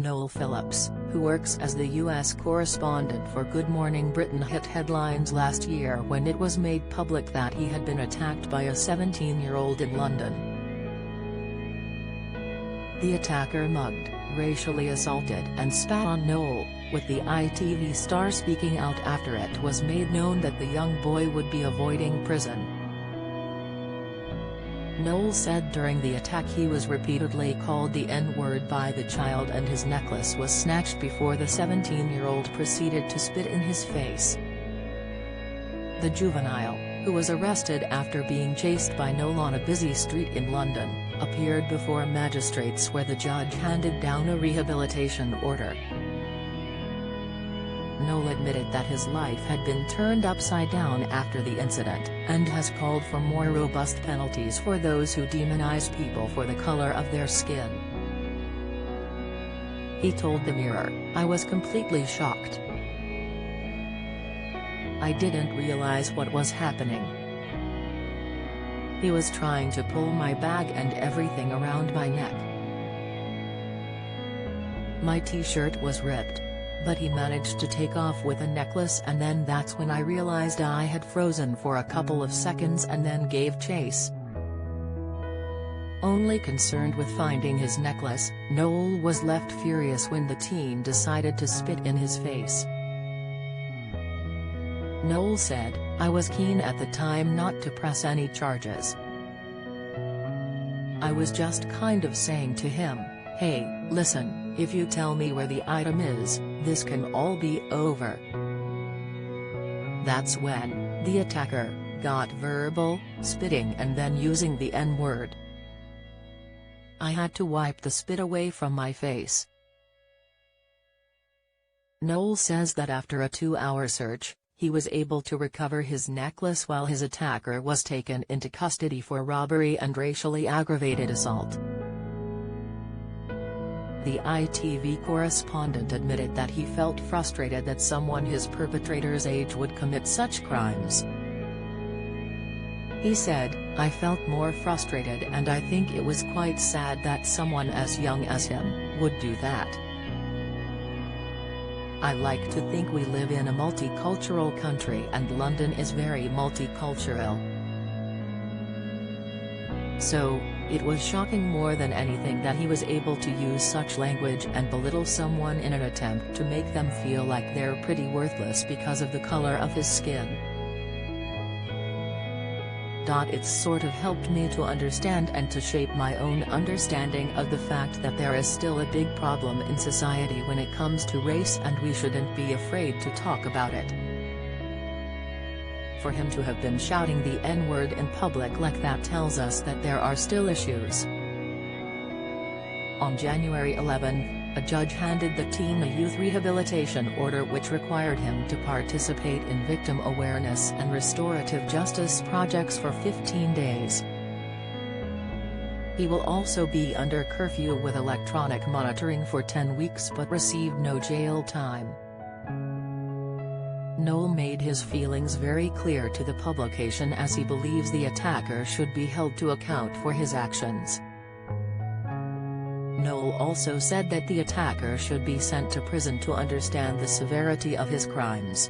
Noel Phillips, who works as the U.S. correspondent for Good Morning Britain, hit headlines last year when it was made public that he had been attacked by a 17-year-old in London. The attacker mugged, racially assaulted and spat on Noel, with the ITV star speaking out after it was made known that the young boy would be avoiding prison. Noel said during the attack he was repeatedly called the N-word by the child and his necklace was snatched before the 17-year-old proceeded to spit in his face. The juvenile, who was arrested after being chased by Noel on a busy street in London, appeared before magistrates where the judge handed down a rehabilitation order. Noel admitted that his life had been turned upside down after the incident, and has called for more robust penalties for those who demonize people for the color of their skin. He told the Mirror, "I was completely shocked. I didn't realize what was happening. He was trying to pull my bag and everything around my neck. My t-shirt was ripped. But he managed to take off with a necklace, and then that's when I realized I had frozen for a couple of seconds and then gave chase." Only concerned with finding his necklace, Noel was left furious when the teen decided to spit in his face. Noel said, "I was keen at the time not to press any charges. I was just kind of saying to him, hey, listen, if you tell me where the item is, this can all be over." That's when the attacker got verbal, spitting and then using the N-word. "I had to wipe the spit away from my face." Noel says that after a 2-hour search, he was able to recover his necklace while his attacker was taken into custody for robbery and racially aggravated assault. The ITV correspondent admitted that he felt frustrated that someone his perpetrator's age would commit such crimes. He said, "I felt more frustrated and I think it was quite sad that someone as young as him would do that. I like to think we live in a multicultural country and London is very multicultural. So, it was shocking more than anything that he was able to use such language and belittle someone in an attempt to make them feel like they're pretty worthless because of the color of his skin. It's sort of helped me to understand and to shape my own understanding of the fact that there is still a big problem in society when it comes to race and we shouldn't be afraid to talk about it. For him to have been shouting the N-word in public like that tells us that there are still issues." On January 11, a judge handed the teen a youth rehabilitation order which required him to participate in victim awareness and restorative justice projects for 15 days. He will also be under curfew with electronic monitoring for 10 weeks but received no jail time. Noel made his feelings very clear to the publication as he believes the attacker should be held to account for his actions. Noel also said that the attacker should be sent to prison to understand the severity of his crimes.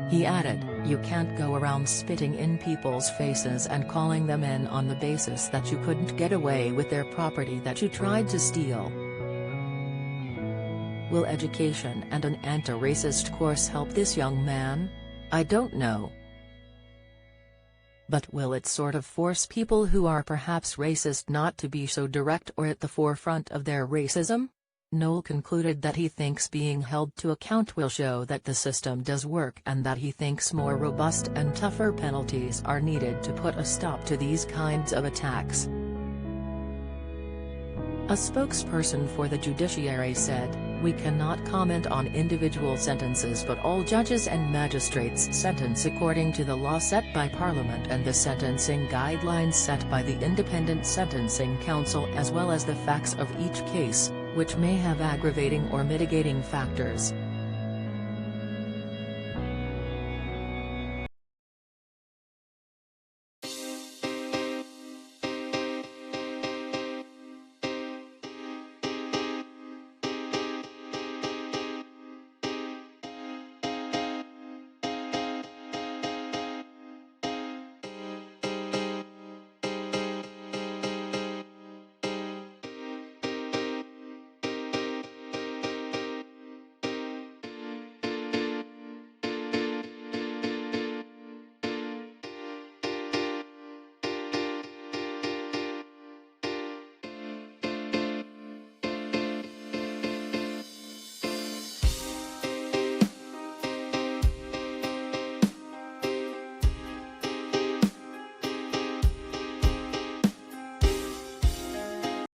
He added, "You can't go around spitting in people's faces and calling them in on the basis that you couldn't get away with their property that you tried to steal." Will education and an anti-racist course help this young man? I don't know. But will it sort of force people who are perhaps racist not to be so direct or at the forefront of their racism? Noel concluded that he thinks being held to account will show that the system does work and that he thinks more robust and tougher penalties are needed to put a stop to these kinds of attacks. A spokesperson for the judiciary said, "We cannot comment on individual sentences but all judges and magistrates sentence according to the law set by Parliament and the sentencing guidelines set by the Independent Sentencing Council as well as the facts of each case, which may have aggravating or mitigating factors."